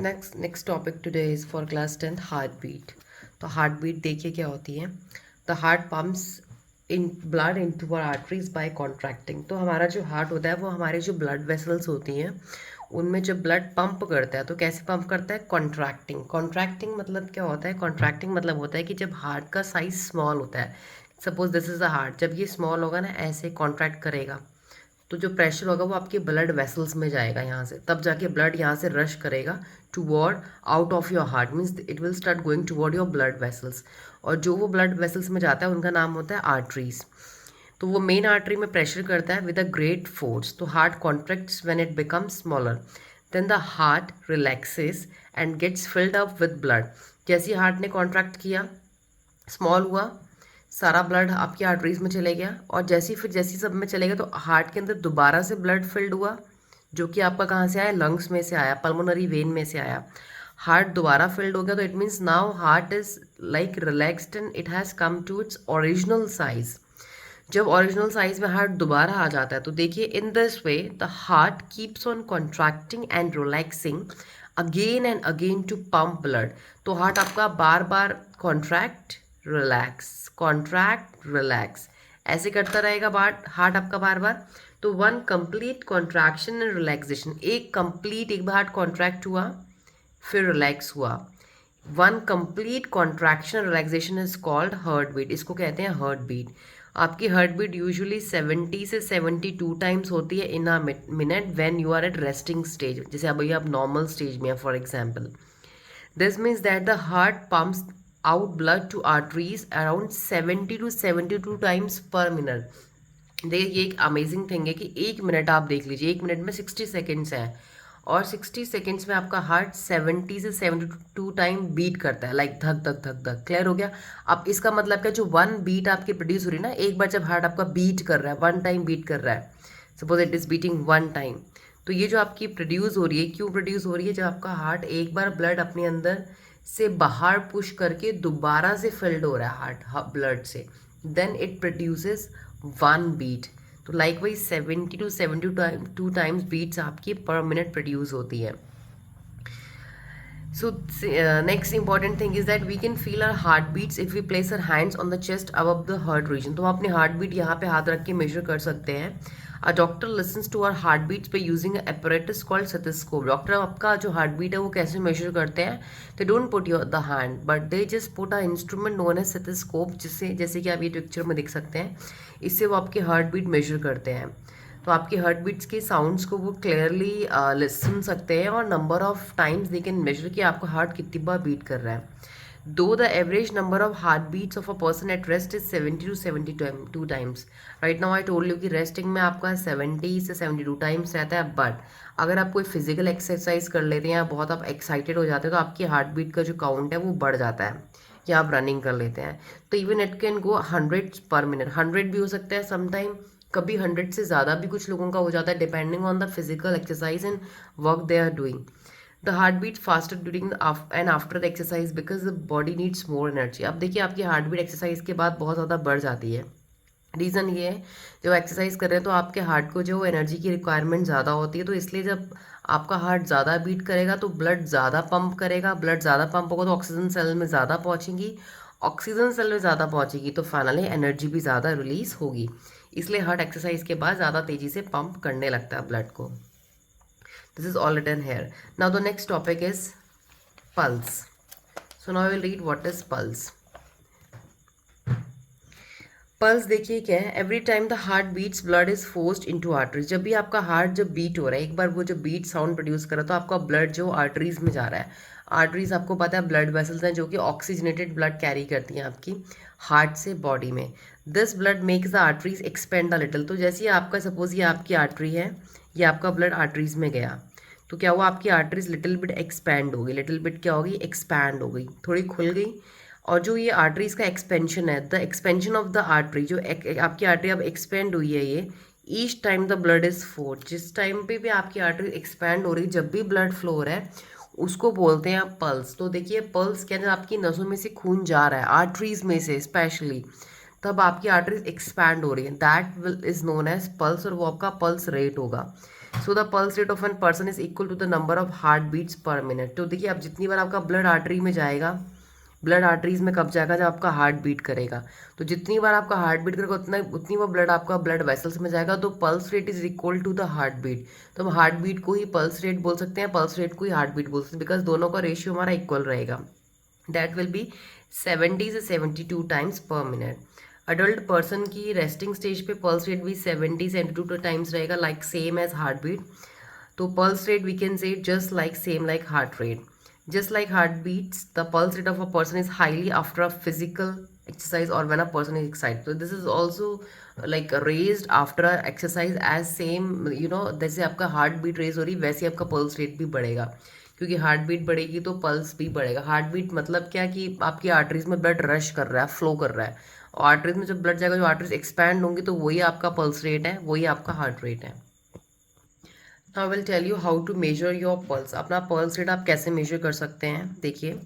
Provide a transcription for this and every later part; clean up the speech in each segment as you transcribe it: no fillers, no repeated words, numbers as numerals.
Next topic today is for class 10th heart beat. तो heart beat देखिए क्या होती है। The heart pumps in blood into our arteries by contracting. तो हमारा जो हार्ट होता है वो हमारे जो ब्लड वेसल्स होती हैं उनमें जब ब्लड पंप करता है तो कैसे पंप करता है? कॉन्ट्रैक्टिंग। कॉन्ट्रैक्टिंग मतलब क्या होता है? कॉन्ट्रैक्टिंग मतलब होता है कि जब हार्ट का साइज स्मॉल होता है, suppose this is the heart, जब ये स्मॉल होगा ना ऐसे कॉन्ट्रैक्ट करेगा तो जो प्रेशर होगा वो आपके ब्लड वेसल्स में जाएगा यहाँ से, तब जाके ब्लड यहाँ से रश करेगा toward out of your heart, means it will start going toward your blood vessels. और जो वो ब्लड वेसल्स में जाता है उनका नाम होता है आर्टरीज। तो वो मेन आर्टरी में प्रेशर करता है विद अ ग्रेट फोर्स। तो heart contracts when it becomes smaller, then the heart relaxes and gets filled up with blood. जैसे हार्ट ने कॉन्ट्रैक्ट किया, स्मॉल हुआ, सारा ब्लड आपकी आर्टरीज में चले गया, और जैसी सब में चलेगा तो हार्ट के अंदर दोबारा से ब्लड फिल्ड हुआ, जो कि आपका कहाँ से आया? लंग्स में से आया, पल्मोनरी वेन में से आया। हार्ट दोबारा फिल्ड हो गया तो it means now heart is like relaxed and it has come to its original size. जब ओरिजिनल साइज में हार्ट दोबारा आ जाता है तो देखिए, in this way the heart keeps on contracting and relaxing again and again to pump blood. तो heart आपका बार बार कॉन्ट्रैक्ट रिलैक्स ऐसे करता रहेगा हार्ट आपका बार बार। तो one complete contraction and relaxation, एक बार हार्ट कॉन्ट्रैक्ट हुआ फिर रिलैक्स हुआ, one complete contraction relaxation is called heart beat. इसको कहते हैं हार्ट बीट। आपकी हार्ट बीट यूजुअली 70 से 72 टाइम्स होती है in a minute when you are at resting stage. जैसे अभी आप नॉर्मल स्टेज में हैं for example. This means that the heart pumps out blood to arteries around 70 to 72 times per minute. देखिए ये एक अमेजिंग थिंग है कि एक मिनट आप देख लीजिए, एक मिनट में 60 सेकेंड्स हैं और 60 सेकेंड्स में आपका हार्ट 70 से 72 टाइम बीट करता है, लाइक धक धक धक धक। क्लियर हो गया? अब इसका मतलब क्या, जो वन बीट आपकी प्रोड्यूस हो रही है ना, एक बार जब हार्ट आपका बीट कर रहा है, वन टाइम बीट कर रहा है, suppose it is beating one time, तो ये जो आपकी प्रोड्यूस हो रही है, क्यों प्रोड्यूस हो रही है? जब आपका हार्ट एक बार ब्लड अपने अंदर से बाहर पुश करके दोबारा से फिल्ड हो रहा है हार्ट ब्लड से, then it produces one beat. तो likewise 70 to 72 times beats आपकी पर मिनट प्रोड्यूस होती है। So next important thing is that we can feel our heartbeats if we place our hands on the chest above the heart region। तो हम अपने heart beat यहाँ पे हाथ रख के मेजर कर सकते हैं। A doctor listens to our heartbeats by using an apparatus called stethoscope। Doctor आपका जो हार्ट बीट है वो कैसे मेजर करते हैं? they don't put your the hand but they just put a instrument known as stethoscope, जिससे जैसे कि आप ये पिक्चर में देख सकते हैं, इससे वो आपकी हार्ट बीट मेजर करते हैं। तो आपके हार्ट बीट्स के साउंड्स को वो क्लियरली लिसन सकते हैं और number of times they can measure कि आपका हार्ट कितनी बार बीट कर रहा है। दो the average number of heart beats of a person at rest is 70 to 72 times. Right now I told you कि रेस्टिंग में आपका 70 से 72 टाइम्स रहता है, बट अगर आप कोई फिजिकल एक्सरसाइज कर लेते हैं या बहुत आप एक्साइटेड हो जाते हैं तो आपकी हार्ट बीट का जो काउंट है वो बढ़ जाता है, या आप रनिंग कर लेते हैं तो इवन इट कैन गो 100 पर मिनट। 100 भी हो सकता है समटाइम, कभी 100 से ज़्यादा भी कुछ लोगों का हो जाता है, depending on the physical exercise and work they are doing. The heart beat faster during and after the exercise because the body needs more energy. अब देखिए आपकी हार्ट बीट एक्सरसाइज के बाद बहुत ज़्यादा बढ़ जाती है। रीज़न ये है, जब एक्सरसाइज कर रहे हैं तो आपके हार्ट को जो एनर्जी की रिक्वायरमेंट ज़्यादा होती है, तो इसलिए जब आपका हार्ट ज़्यादा बीट करेगा तो ब्लड ज़्यादा पंप करेगा, ब्लड ज़्यादा पंप होगा तो ऑक्सीजन सेल में ज़्यादा पहुँचेंगी, ऑक्सीजन सेल में ज़्यादा पहुँचेगी तो फाइनली एनर्जी भी ज़्यादा रिलीज होगी, इसलिए हार्ट एक्सरसाइज के बाद ज़्यादा तेज़ी से पंप करने लगता है ब्लड को। This is all written here. Now the next topic is pulse. So now I will read what is pulse. Pulse देखिए क्या है, every time the heart beats blood is forced into arteries. जब भी आपका heart जब beat हो रहा है, एक बार वो जो बीट साउंड प्रोड्यूस कर रहा है तो आपका ब्लड जो आर्टरीज में जा रहा है। आर्टरीज आपको पता है ब्लड वेसल्स हैं जो कि ऑक्सीजनेटेड ब्लड कैरी करती हैं आपकी हार्ट से बॉडी में। This blood makes the arteries expand a little. तो जैसे आपका सपोज ये आपकी आर्टरी है, ये आपका ब्लड आर्टरीज में गया तो क्या हुआ, आपकी आर्टरीज लिटिल बिट एक्सपैंड हो गई। लिटिल बिट क्या होगी? एक्सपैंड हो गई, थोड़ी खुल गई। और जो ये आर्टरीज का एक्सपेंशन है, the expansion of the artery, जो आपकी आर्टरी अब एक्सपेंड हुई है, ये each time the blood is Ford. जिस टाइम पे भी आपकी आर्टरी एक्सपैंड हो रही है, जब भी ब्लड फ्लो हो रहा है, उसको बोलते हैं पल्स। तो देखिए पल्स क्या है, जब आपकी नसों में से खून जा रहा है आर्टरीज में से स्पेशली, तब आपकी आर्टरीज एक्सपैंड हो रही है, that will is known as pulse, और वो आपका पल्स रेट होगा। So the pulse rate of an person is equal to the number of heart beats per minute. तो देखिए, अब जितनी बार आपका ब्लड आर्टरी में जाएगा, ब्लड आर्टरीज में कब जाएगा, जब आपका हार्ट बीट करेगा। तो जितनी बार आपका हार्ट बीट करेगा उतनी बार ब्लड आपका ब्लड वेसल्स में जाएगा। तो pulse rate is equal to the heart beat. तो हम हार्ट बीट को ही पल्स रेट बोल सकते हैं, पल्स रेट को ही हार्ट बीट बोल सकते हैं, बिकॉज दोनों का रेशियो हमारा इक्वल रहेगा। दैट विल बी 70 से 72 times per minute. Adult person की रेस्टिंग स्टेज पे पल्स रेट भी 70 से 72 टाइम्स रहेगा, like same as heart beat. तो pulse rate we can say just like same like heart rate. Just like heart beats, the pulse rate of a person is highly after a physical exercise or when a person is excited. So this is also like raised after a exercise as same, you know, जैसे आपका heart beat raise हो रही वैसे आपका pulse rate भी बढ़ेगा, क्योंकि heart beat बढ़ेगी तो पल्स भी बढ़ेगा। हार्ट बीट मतलब क्या कि आपकी आर्टरीज में ब्लड रश कर रहा है, फ्लो कर रहा है, और आर्टरीज में जब ब्लड जाएगा, जो आर्टरीज एक्सपैंड होंगी, तो वही आपका पल्स रेट है, वही आपका हार्ट रेट है। I will tell you how to measure your pulse. अपना पल्स रेट आप कैसे मेजर कर सकते हैं, देखिए।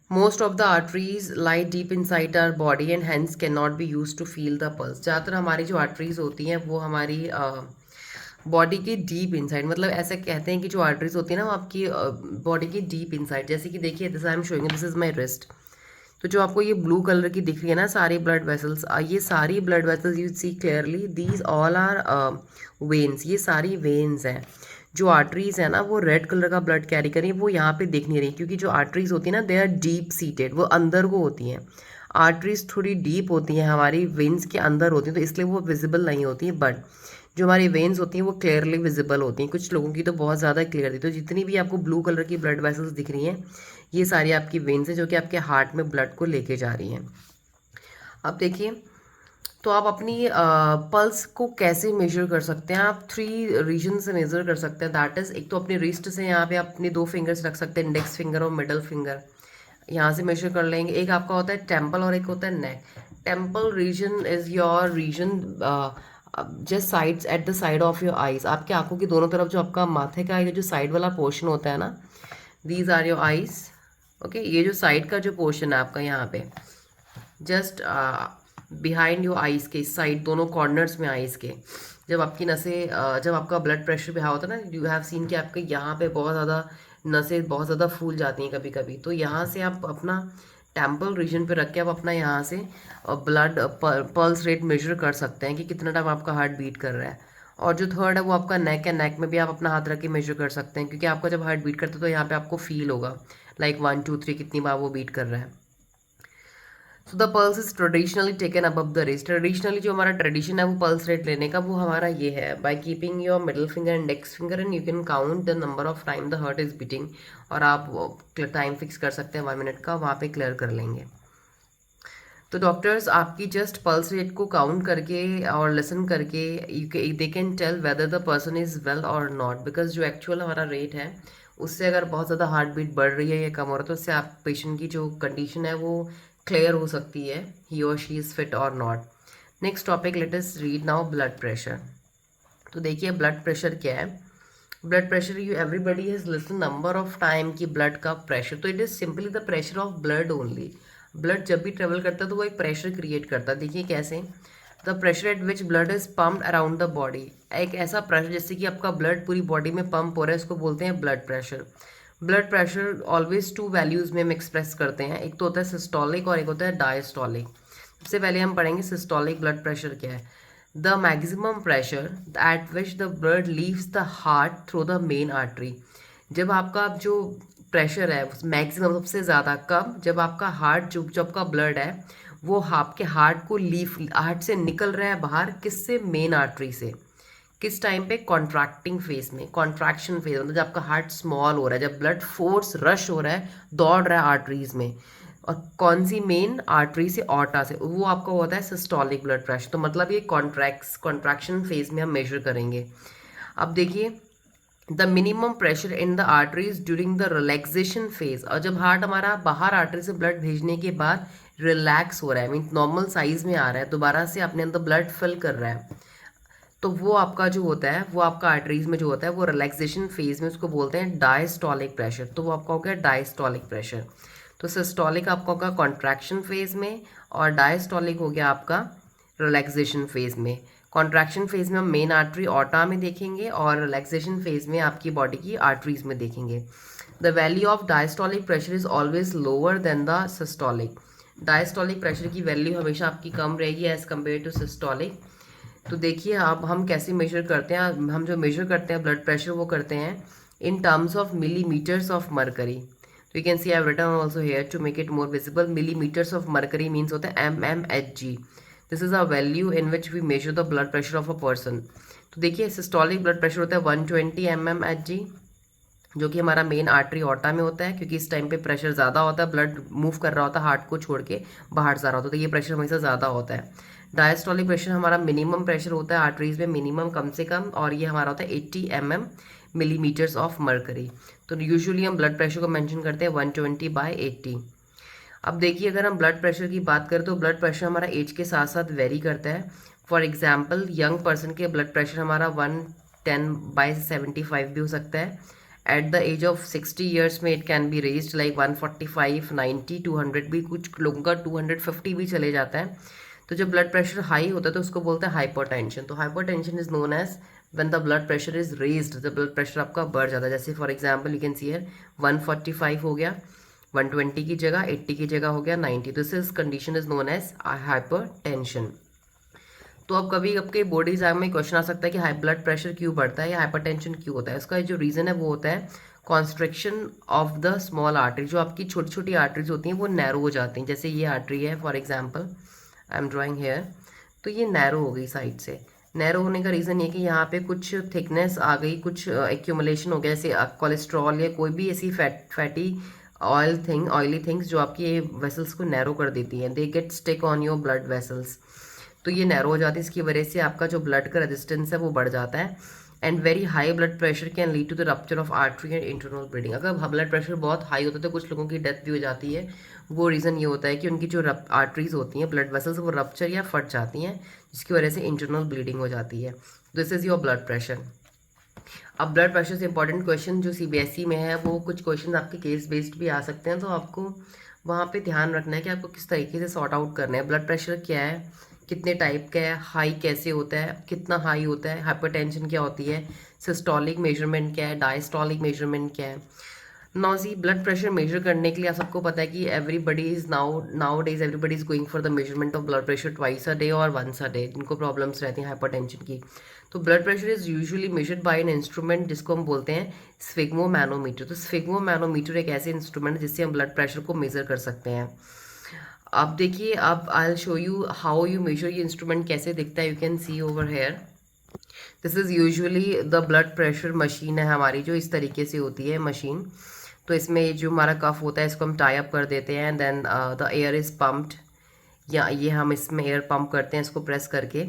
Most of the arteries lie deep inside our body and hands can not be use to feel the pulse. ज़्यादातर हमारी जो आर्टरीज होती हैं वो हमारी बॉडी की डीप इनसाइड, मतलब ऐसे कहते हैं कि जो आर्टरीज होती है ना वो आपकी बॉडी की डीप इनसाइड, जैसे कि देखिए this I am showing, this is my wrist. तो जो आपको ये ब्लू कलर की दिख रही है ना सारी ब्लड वेसल्स, ये सारी blood vessels you see clearly, these all are veins, ये सारी वेन्स हैं। जो आर्टरीज है ना वो रेड कलर का ब्लड कैरी करें, वो यहाँ पे दिख नहीं रही, क्योंकि जो आर्टरीज होती है ना दे आर डीप सीटेड, वो अंदर को होती हैं। आर्टरीज थोड़ी डीप होती हैं, हमारी वेन्स के अंदर होती हैं, तो इसलिए वो विजिबल नहीं होती है। बट जो हमारी वेन्स होती हैं वो क्लियरली विजिबल होती हैं, कुछ लोगों की तो बहुत ज़्यादा क्लियर थी। तो जितनी भी आपको ब्लू कलर की ब्लड वेसल्स दिख रही हैं, ये सारी आपकी वेन्स हैं जो कि आपके हार्ट में ब्लड को लेके जा रही हैं। अब देखिए, तो आप अपनी पल्स को कैसे मेजर कर सकते हैं, आप 3 रीजन से मेजर कर सकते हैं। दैट इज़, एक तो अपनी रिस्ट से यहाँ पे आप अपने 2 फिंगर्स रख सकते हैं, इंडेक्स फिंगर और मिडल फिंगर, यहाँ से मेजर कर लेंगे। एक आपका होता है टेम्पल और एक होता है neck. Temple region is your region just sides at the side of your eyes, आपकी आंखों की दोनों तरफ जो आपका माथे का ये जो साइड वाला पोर्शन होता है ना, these are your eyes. Okay, ये जो साइड का जो पोर्शन है आपका यहाँ पे, जस्ट बिहाइंड योर आइज़ के साइड, दोनों कॉर्नर्स में आइज़ के, जब आपकी नसें जब आपका ब्लड प्रेशर भी हाई होता है ना, यू हैव सीन कि आपके यहाँ पे बहुत ज़्यादा नसें बहुत ज़्यादा फूल जाती हैं कभी कभी। तो यहाँ से आप अपना टेम्पल रीजन पे रख के आप अपना यहाँ से ब्लड पल्स रेट मेजर कर सकते हैं कि कितना टाइम आपका हार्ट बीट कर रहा है। और जो थर्ड है वो आपका नेक है, नेक में भी आप अपना हाथ रख के मेजर कर सकते हैं, क्योंकि आपका जब हार्ट बीट करता है तो यहाँ पे आपको फील होगा लाइक 1 2 3 कितनी बार वो बीट कर रहा है। सो the pulse is traditionally taken above the wrist. Traditionally जो हमारा ट्रेडिशन है वो पल्स रेट लेने का, वो हमारा ये है, by keeping your middle finger index finger and you can count the number of time the heart is beating. और आप टाइम फिक्स कर सकते हैं 1 मिनट का, वहाँ पे क्लियर कर लेंगे। तो डॉक्टर्स आपकी जस्ट पल्स रेट को काउंट करके और लिसन करके they can tell whether the person is well और नॉट, बिकॉज जो एक्चुअल हमारा रेट है उससे अगर बहुत ज़्यादा हार्ट बीट बढ़ रही है या कम हो रहा है, तो उससे आप पेशेंट की जो कंडीशन है वो क्लियर हो सकती है, ही और शी इज़ फिट और not. Next topic, let us read now blood pressure. तो देखिए ब्लड प्रेशर क्या है। Blood pressure, you everybody has listen number of time की ब्लड का प्रेशर, तो it is simply the pressure of blood only. Blood जब भी travel करता है तो वो एक प्रेशर क्रिएट करता है। देखिए कैसे, the pressure at which blood is pumped around the body, एक ऐसा प्रेशर जैसे कि आपका ब्लड पूरी बॉडी में पंप हो रहा है, इसको बोलते हैं blood pressure. Blood pressure always 2 values में हम एक्सप्रेस करते हैं, एक तो होता है सिस्टोलिक और एक होता है डायस्टोलिक। सबसे पहले हम पढ़ेंगे सिस्टोलिक ब्लड प्रेशर क्या है। The maximum pressure at which the blood leaves the heart through the main artery. जब आपका जो प्रेशर है मैक्सिमम सबसे ज़्यादा कब, जब आपका हार्ट जो आपका ब्लड है वो आपके हार्ट को हार्ट से निकल रहा है बाहर, किससे, मेन आर्टरी से। किस टाइम पे, कॉन्ट्रैक्टिंग फेज में, कॉन्ट्रैक्शन फेज मतलब जब आपका हार्ट स्मॉल हो रहा है, जब ब्लड फोर्स रश हो रहा है, दौड़ रहा है आर्टरीज में, और कौन सी, मेन आर्टरी से, ऑर्टा से, वो आपका होता है सिस्टोलिक ब्लड प्रेशर। तो मतलब ये कॉन्ट्रैक्शन फेज में हम मेजर करेंगे। अब देखिए, the minimum pressure in the arteries during the relaxation phase, और जब हार्ट हमारा बाहर आर्टरी से ब्लड भेजने के बाद रिलैक्स हो रहा है, मीन नॉर्मल साइज में आ रहा है, दोबारा से अपने अंदर ब्लड फिल कर रहा है, तो वो आपका जो होता है, वो आपका आर्टरीज में जो होता है वो रिलैक्सेशन फेज में, उसको बोलते हैं डायस्टोलिक प्रेशर। तो वो आपका हो गया डायस्टोलिक प्रेशर। तो सिस्टोलिक आपका होगा कॉन्ट्रैक्शन फेज में और डायस्टोलिक हो गया आपका रिलैक्सेशन फेज में। कॉन्ट्रैक्शन फेज में हम मेन आर्टरी ऑर्टा में देखेंगे और रिलैक्सेशन फेज में आपकी बॉडी की आर्टरीज में देखेंगे। The value of diastolic pressure is always lower than the systolic. Diastolic pressure की वैल्यू हमेशा आपकी कम रहेगी एज कम्पेयर टू सिस्टोलिक। तो देखिए अब हम कैसे मेजर करते हैं। हम जो मेजर करते हैं ब्लड प्रेशर वो करते हैं in terms of millimeters of mercury. तो you can see I have written also here to make it more visible. Millimeters of mercury means होता है mmHg। This is a value in which we measure the blood pressure of a person. तो देखिए systolic blood pressure होता है 120 mmHg, जो कि हमारा main artery aorta में होता है, क्योंकि इस टाइम पे प्रेशर ज़्यादा होता है, ब्लड मूव कर रहा होता है हार्ट को छोड़ के बाहर जा रहा होता है, तो ये प्रेशर हमेशा ज़्यादा होता है। डायस्टोलिक प्रेशर हमारा मिनिमम प्रेशर होता है आर्टरीज में, मिनिमम कम से कम, और ये हमारा होता है 80 mm मिलीमीटर्स ऑफ मरकरी। तो यूजुअली हम ब्लड प्रेशर को मेंशन करते हैं 120/80। अब देखिए अगर हम ब्लड प्रेशर की बात करें तो ब्लड प्रेशर हमारा एज के साथ साथ वेरी करता है। फॉर एग्जाम्पल यंग पर्सन के ब्लड प्रेशर हमारा 110/75 भी हो सकता है। At the age of 60 years में it can be raised like 145, 90, 200 भी, कुछ लोगों का 250 भी चले जाता है। तो जब ब्लड प्रेशर हाई होता है तो उसको बोलते हैं हाइपरटेंशन। तो hypertension is known as when the blood pressure is raised, जब ब्लड प्रेशर आपका बढ़ जाता है। जैसे for example you can see here 145 हो गया, 120 की जगह 80 की जगह हो गया 90। This is condition is known as hypertension. तो अब कभी आपके बोर्ड एग्जाम में क्वेश्चन आ सकता है कि हाई ब्लड प्रेशर क्यों बढ़ता है या हाइपरटेंशन क्यों होता है। इसका जो रीज़न है वो होता है constriction of the small artery. जो आपकी छोटी छोटी आर्टरीज होती हैं वो नैरो हो जाती हैं। जैसे ये आर्टरी है for example, I am drawing here, तो ये नैरो हो गई साइड से। नैरो होने का रीज़न ये कि यहाँ पे कुछ थिकनेस आ गई, कुछ एक्यूमुलेशन हो गया, जैसे कोलेस्ट्रॉल या कोई भी ऐसी फैटी ऑयली थिंग्स जो आपकी वेसल्स को नैरो कर देती हैं। They get stick on your blood vessels, तो ये नैरो हो जाती है। इसकी वजह से आपका जो ब्लड का रेजिस्टेंस है वो बढ़ जाता है। And very high blood pressure can lead to the rupture of artery and internal bleeding. अगर ब्लड प्रेशर बहुत हाई होता है तो कुछ लोगों की डेथ भी हो जाती है। वो रीज़न ये होता है कि उनकी जो आर्टरीज होती हैं, ब्लड वेसल्स, वो रप्चर या फट जाती हैं, जिसकी वजह से इंटरनल ब्लीडिंग हो जाती है। This is your blood pressure. अब ब्लड प्रेशर से इंपॉर्टेंट क्वेश्चन जो CBSE में है, वो कुछ क्वेश्चन आपके केस बेस्ड भी आ सकते हैं, तो आपको वहाँ पे ध्यान रखना है कि आपको किस तरीके से सॉर्ट आउट करना है। ब्लड प्रेशर क्या है, कितने टाइप का है, हाई कैसे होता है, कितना हाई होता है, हाइपरटेंशन क्या होती है, सिस्टोलिक मेजरमेंट क्या है, डायस्टोलिक मेजरमेंट क्या है। नॉजी ब्लड प्रेशर मेजर करने के लिए आप सबको पता है कि everybody is now days everybody is going for the measurement of blood pressure twice a day और वंस अ डे, जिनको प्रॉब्लम्स रहती हैं हाइपरटेंशन की। तो blood pressure is usually measured by an instrument जिसको हम बोलते हैं स्फिग्मोमैनोमीटर। तो स्फिग्मोमैनोमीटर एक ऐसे इंस्ट्रूमेंट है जिससे हम ब्लड प्रेशर को मेजर कर सकते हैं। अब देखिए, अब I will show you how you measure. ये इंस्ट्रूमेंट कैसे दिखता है, you can see over here. This is usually the blood pressure machine है हमारी, जो इस तरीके से होती है मशीन। तो इसमें जो हमारा कफ होता है इसको हम टाई अप कर देते हैं, then the air is pumped, या ये हम इसमें एयर पंप करते हैं इसको प्रेस करके,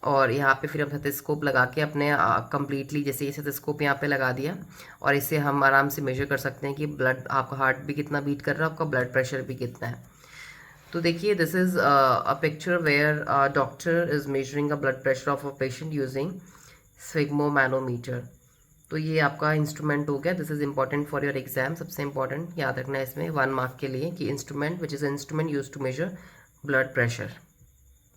और यहाँ पे फिर हम स्टेथोस्कोप लगा के अपने कम्प्लीटली, जैसे ये स्टेथोस्कोप यहाँ पे लगा दिया, और इससे हम आराम से मेजर कर सकते हैं कि ब्लड, आपका हार्ट भी कितना बीट कर रहा है, आपका ब्लड प्रेशर भी कितना है। तो देखिए this is a picture where doctor is measuring a blood pressure of a patient using sphygmomanometer. तो ये आपका इंस्ट्रूमेंट हो गया। This is important for your exam. सबसे इंपॉर्टेंट याद रखना है इसमें 1 मार्क के लिए कि instrument which is instrument use to measure blood pressure.